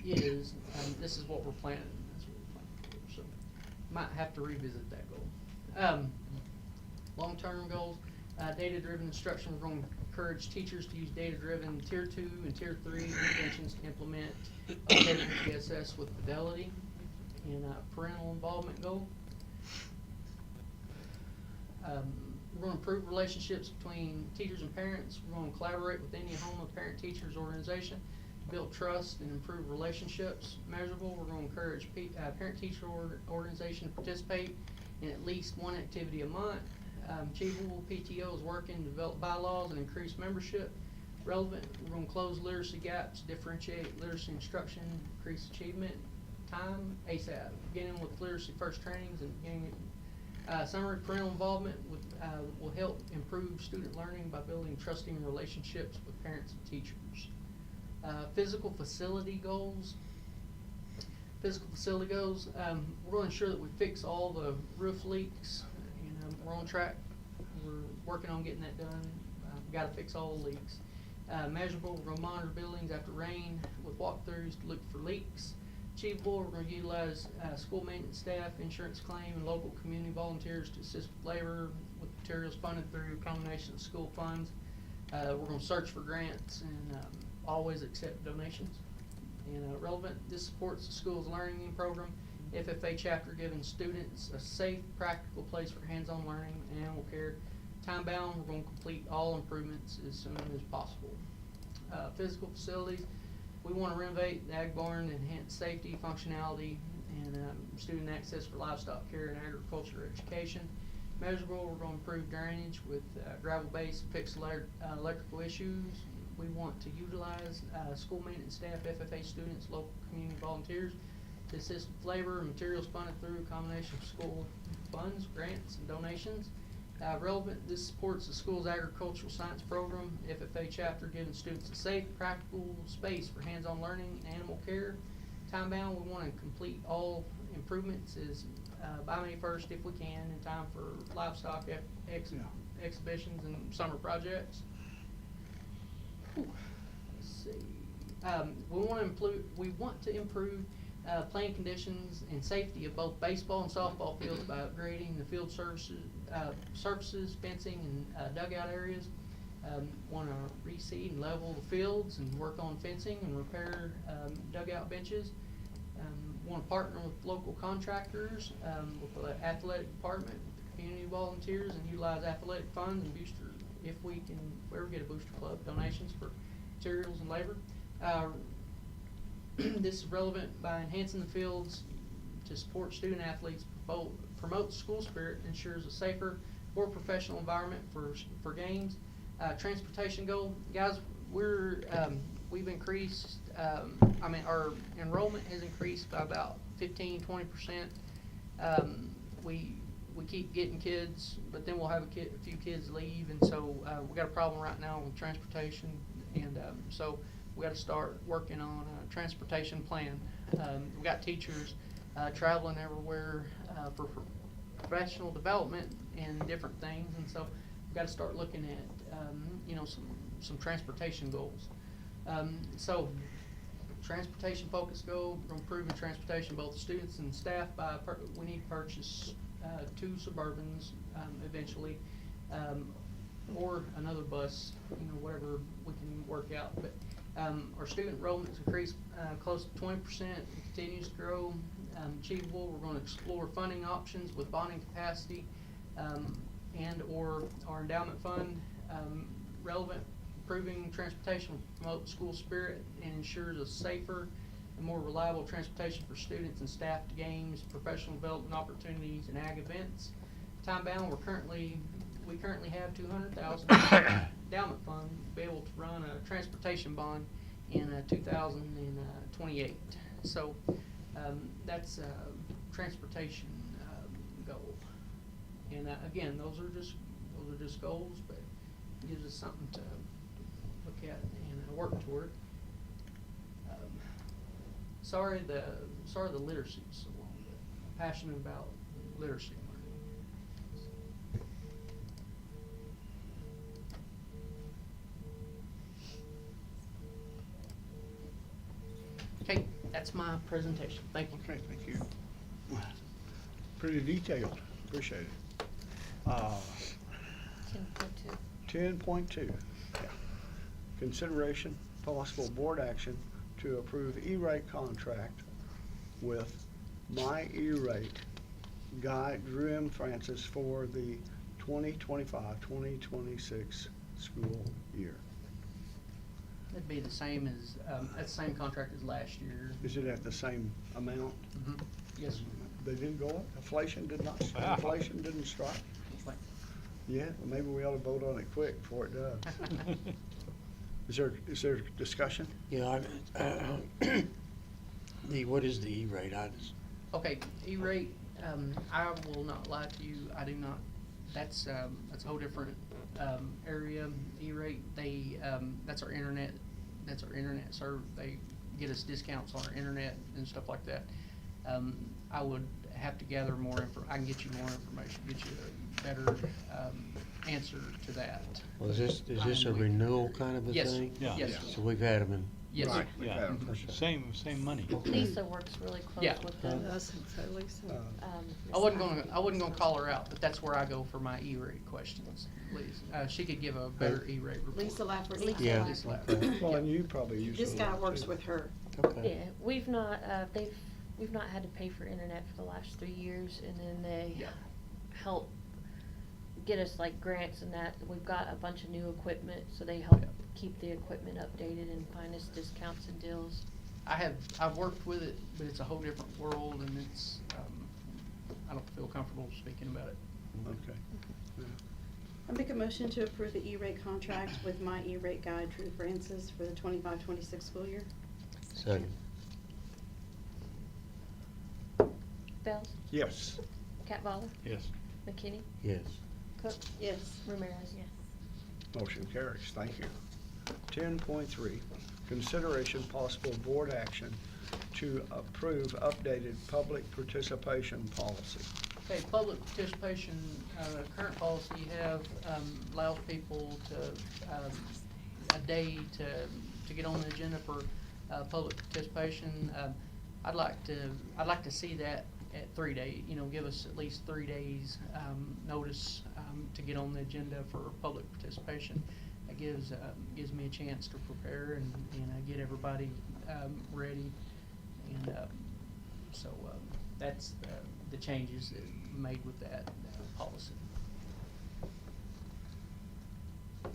is, this is what we're planning. That's what we're planning for. So, might have to revisit that goal. Long-term goals, data-driven instruction. We're going to encourage teachers to use data-driven Tier 2 and Tier 3 interventions to implement PSS with fidelity, and parental involvement goal. We're going to improve relationships between teachers and parents. We're going to collaborate with Indiahoma Parent Teachers Organization to build trust and improve relationships. Measurable, we're going to encourage parent-teacher organization to participate in at least one activity a month. Achievable, PTO is working to develop bylaws and increase membership. Relevant, we're going to close literacy gaps, differentiate literacy instruction, increase achievement. Time, ASAP, beginning with literacy first trainings and beginning summary parental involvement will help improve student learning by building trusting relationships with parents and teachers. Physical facility goals. We're going to ensure that we fix all the roof leaks. We're on track. We're working on getting that done. We've got to fix all the leaks. Measurable, we're going to monitor buildings after rain with walkthroughs to look for leaks. Achievable, we're going to utilize school maintenance staff, insurance claim, and local community volunteers to assist with labor, with materials funded through a combination of school funds. We're going to search for grants and always accept donations. And relevant, this supports the school's learning program. FFA chapter giving students a safe, practical place for hands-on learning and animal care. Time bound, we're going to complete all improvements as soon as possible. Physical facilities, we want to renovate the ag barn, enhance safety, functionality, and student access for livestock care and agriculture education. Measurable, we're going to improve drainage with gravel base, fix electrical issues. We want to utilize school maintenance staff, FFA students, local community volunteers to assist with labor and materials funded through a combination of school funds, grants, and donations. Relevant, this supports the school's agricultural science program, FFA chapter, giving students a safe, practical space for hands-on learning and animal care. Time bound, we want to complete all improvements by May 1st if we can, in time for livestock exhibitions and summer projects. Let's see. We want to improve playing conditions and safety of both baseball and softball fields by upgrading the field surfaces, fencing, and dugout areas. Want to reseed and level the fields and work on fencing and repair dugout benches. Want to partner with local contractors, with the athletic department, community volunteers, and utilize athletic funds and booster if we ever get a booster club donations for materials and labor. This is relevant by enhancing the fields to support student athletes, promote school spirit, ensures a safer, more professional environment for games. Transportation goal, guys, we've increased, our enrollment has increased by about 15–20%. We keep getting kids, but then we'll have a few kids leave, and so we got a problem right now with transportation, and so we got to start working on a transportation plan. We got teachers traveling everywhere for professional development and different things, and so we've got to start looking at some transportation goals. So transportation focus goal, we're improving transportation both students and staff we need to purchase 2 Suburbans eventually, or another bus, whatever we can work out. But our student enrollment has increased close to 20%. It continues to grow. Achievable, we're going to explore funding options with bonding capacity and or our endowment fund. Relevant, improving transportation will promote school spirit and ensures a safer and more reliable transportation for students and staff to games, professional development opportunities, and ag events. Time bound, we currently have $200,000 endowment fund to be able to run a transportation bond in 2028. So that's a transportation goal. And again, those are just goals, but it gives us something to look at and work toward. Sorry the literacy is so long, but I'm passionate about literacy learning. Okay, that's my presentation. Thank you. Okay, thank you. Pretty detailed. Appreciate it. 10.2. 10.2. Yeah. Consideration, possible board action to approve E-rate contract with My E-rate Guy Drew M. Francis for the 2025-2026 school year. That'd be the same as, that's the same contract as last year. Is it at the same amount? Mm-hmm. Yes. They didn't go up? Inflation did not, Wow. inflation didn't strike? Yeah, well, maybe we ought to vote on it quick before it does. Is there discussion? Yeah, what is the E-rate? Okay, E-rate, I will not lie to you, I do not, that's a whole different, area. E-rate, that's our internet server, they get us discounts on our internet and stuff like that. I would have to gather more I can get you more information, get you a better, answer to that. Well, is this a renewal kind of a Yes. thing? Yeah. Yes. So we've had them in. Yes. Right, we've had Yeah, them. same money. Lisa works really close Yeah. with them. Yes, so Lisa. I wasn't gonna call her out, but that's where I go for my E-rate questions, Lisa. She could give a better E-rate report. Lisa Lafferty. Yeah. Lisa Lafferty. Okay. Well, and you probably use This it a guy lot, works too. with her. Okay. Yeah, we've not had to pay for internet for the last 3 years, and then they Yeah. help get us like grants and that. We've got a bunch of new equipment, so they help keep the equipment updated and find us discounts and deals. I've worked with it, but it's a whole different world, and it's, I don't feel comfortable speaking about it. Okay. Yeah. I make a motion to approve the E-rate contract with My E-rate Guide, Drew Francis, for the 25-26 school year. Second. Bells? Yes. Catvalla? Yes. McKinney? Yes. Cook? Yes. Ramirez? Yes. Motion carries. Thank you. 10.3, consideration possible board action to approve updated public participation policy. Okay, public participation, current policy you have, allows people to, a day to get on the agenda for, public participation. I'd like to see that at 3 days, give us at least 3 days, notice, to get on the agenda for public participation. That gives me a chance to prepare and get everybody, ready. And, so, that's the changes that made with that policy. Okay.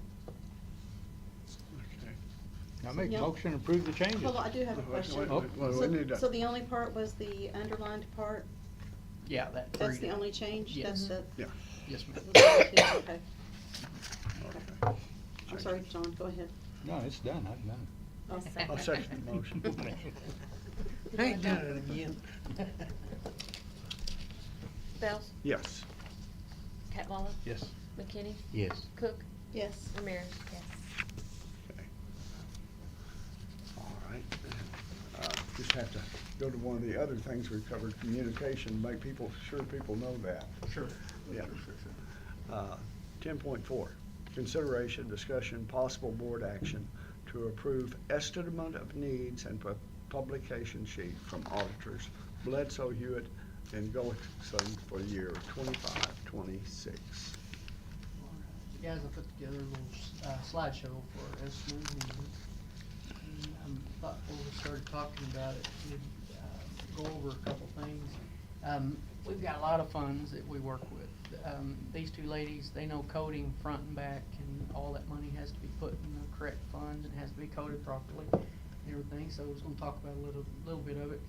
I make a Yeah. motion to approve the changes. Hold on, I do have a question. We need to. So the only part was the underlined part? Yeah, that 3 That's the only change? Yes. That's Yeah. Yes, ma'am. Okay. Okay. I'm sorry, John, go ahead. No, it's done, I've done I'll second the motion. I ain't done it again. Bells? Yes. Catvalla? it. Yes. McKinney? Yes. Cook? Yes. Ramirez? Yes. Okay. All right. Just have to go to one of the other things we covered, communication, make sure people know that. Sure. Yeah. 10.4, consideration, discussion, possible board action to approve estimate of needs and publication sheet from auditors Bledsoe, Hewitt, and Gullikson for the year 25-26. Guys, I put together a little slideshow for estimate, and I thought before we started talking about it, we'd go over a couple things. We've got a lot of funds that we work with. These two ladies, they know coding front and back, and all that money has to be put in the correct funds and has to be coded properly and everything, so we're just gonna talk about a little bit of it.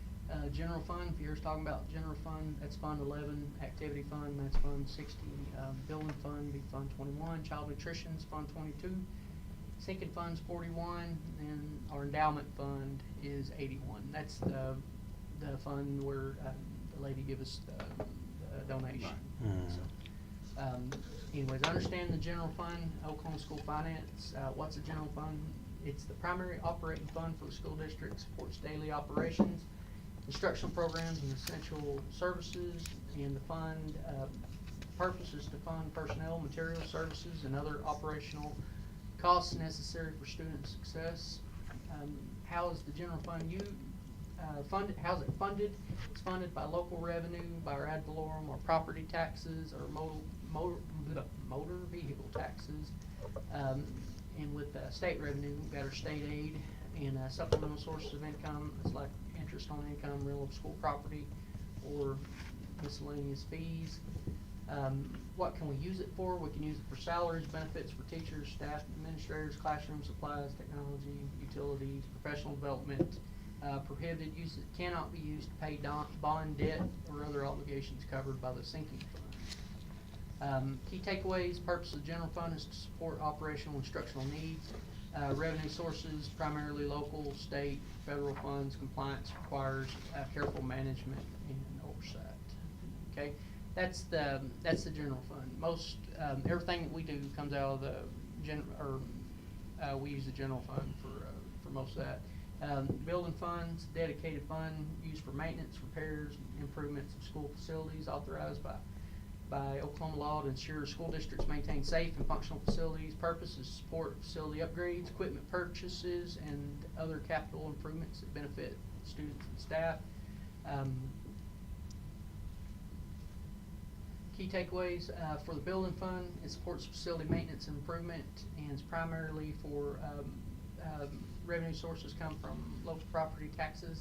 General fund, if you're talking about general fund, that's Fund 11, activity fund, that's Fund 60, building fund, be Fund 21, child nutrition's Fund 22, sinking fund's 41, and our endowment fund is 81. That's the fund where the lady gave us the donation. Mm. So, anyways, understand the general fund, Oklahoma School Finance. What's a general fund? It's the primary operating fund for the school district, supports daily operations, instructional programs and essential services, and the fund purpose is to fund personnel, materials, services, and other operational costs necessary for student success. How is the general fund funded? How's it funded? It's funded by local revenue, by our ad valorem, or property taxes, or motor vehicle taxes, and with state revenue, we've got our state aid and supplemental sources of income. It's like interest on income, real school property, or miscellaneous fees. What can we use it for? We can use it for salaries, benefits for teachers, staff, administrators, classroom supplies, technology, utilities, professional development. Prohibited use, it cannot be used to pay bond debt or other obligations covered by the sinking fund. Key takeaways, purpose of the general fund is to support operational instructional needs. Revenue sources, primarily local, state, federal funds. Compliance requires careful management and oversight. Okay, that's the general fund. Most everything that we do comes out of the we use the general fund for most of that. Building funds, dedicated fund used for maintenance, repairs, improvements of school facilities, authorized by Oklahoma law to ensure school districts maintain safe and functional facilities. Purpose is to support facility upgrades, equipment purchases, and other capital improvements that benefit students and staff. Key takeaways for the building fund, it supports facility maintenance and improvement, and it's primarily for revenue sources come from local property taxes.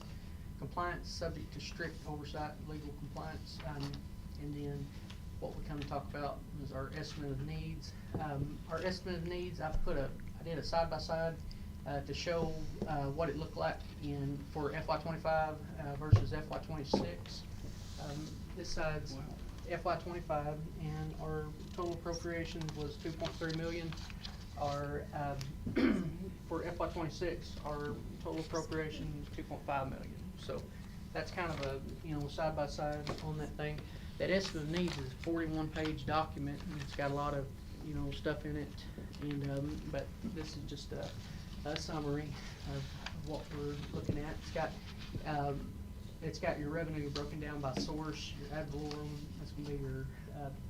Compliance, subject to strict oversight and legal compliance. And then what we come to talk about is our estimate of needs. Our estimate of needs, I I did a side-by-side to show what it looked like for FY '25 versus FY '26. This side's FY '25, and our total appropriation was 2.3 million. Our for FY '26, our total appropriation is 2.5 million. So that's kind of a side by side on that thing. That estimate of needs is a 41-page document, and it's got a lot of stuff in it. And but this is just a summary of what we're looking at. It's got your revenue broken down by source, your ad valorem, that's gonna be your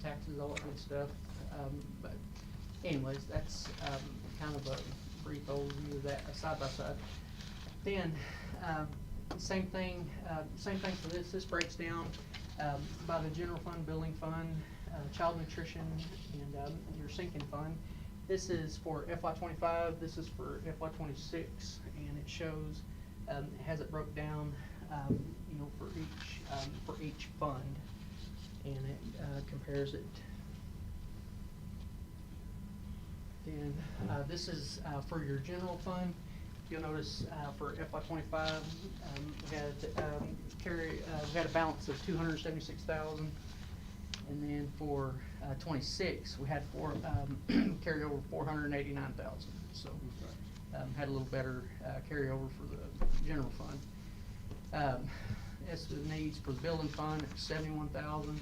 taxes, all that good stuff. But anyways, that's kind of a brief overview of that, side by side. Then, same thing for this. This breaks down by the general fund, building fund, child nutrition, and your sinking fund. This is for FY '25, this is for FY '26, and it shows, it has it broke down, for each fund, and it compares it. Then this is for your general fund. You'll notice for FY '25 we had a balance of 276,000, and then for '26 we had carry over 489,000. So had a little better carryover for the general fund. Estimate needs for the building fund at 71,000.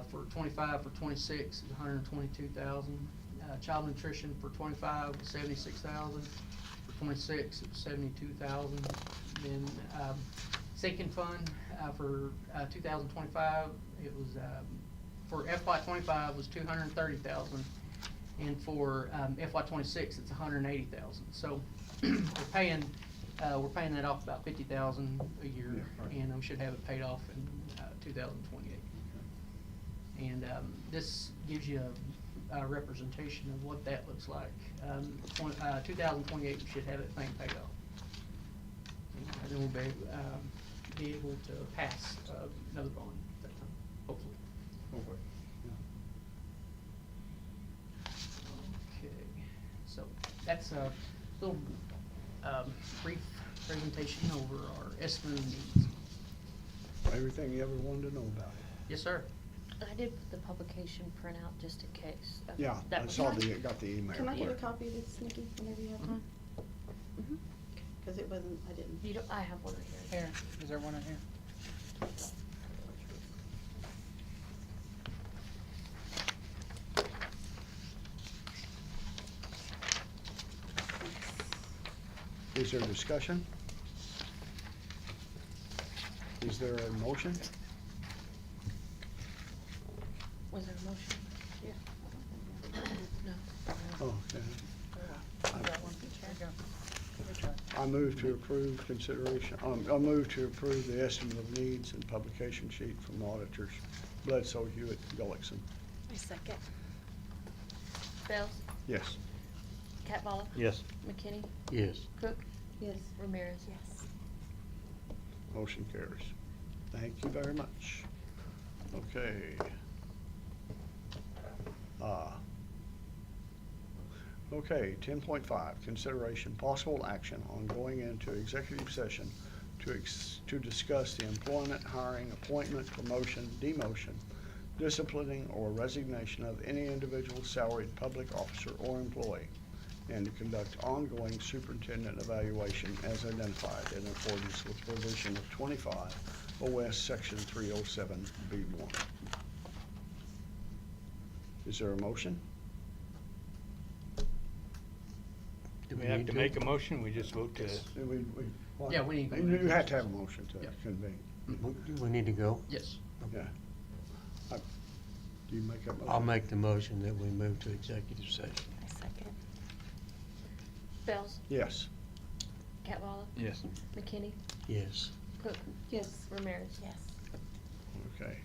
For '25, for '26 is 122,000. Child nutrition for '25 was 76,000. For '26 it was 72,000. Then sinking fund for 2025 it was for FY '25 was 230,000, and for FY '26 it's 180,000. So we're paying that off about 50,000 a year, and we should have it paid off in 2028. And this gives you a representation of what that looks like. 2028 we should have that thing paid off, and then we'll be able to pass another bond at that time, hopefully. Okay, so that's a little brief presentation over our estimate of needs. Everything you ever wanted to know about it. Yes, sir. I did put the publication printout just in case. Yeah, That I was- got the email. Can I get a for it. copy of this, Nikki, whenever you have time? Because it wasn't, I didn't. You don't, I have one right here. Here, is there one in here? Is there discussion? Is there a motion? Was there a motion? Yeah. No. Oh, okay. You got one? I move to approve consideration, I move to approve the estimate of needs and publication sheet from auditors Bledsoe, Hewitt, Gullickson. I second. Bells, Yes. Catvala, Yes. McKinney, Yes. Cook, Yes. Ramirez. Yes. Motion carries. Thank you very much. Okay. Okay, 10.5, consideration possible action on going into executive session to discuss the employment, hiring, appointment, promotion, demotion, disciplining, or resignation of any individual salaried public officer or employee, and to conduct ongoing superintendent evaluation as identified in accordance with provision of 25 OS Section 307B1. Is there a motion? Do we have to make a motion? We just vote to. Yeah, we need to go You into have to have a motion to Yeah. convene. Do we need to go? Yes. Yeah. Do you make that motion? I'll make the motion that we move to executive session. I second. Bells, Yes. Catvala, Yes. McKinney, Yes. Cook, Yes. Ramirez. Yes. Okay.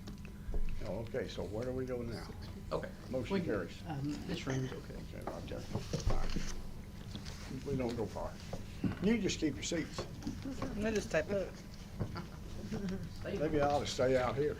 Okay, so where do we go now? Okay. Motion We can- carries. This room's okay. Okay, right there. All right. We don't go far. You just keep your seats. Let us type up. Maybe I ought to stay out here.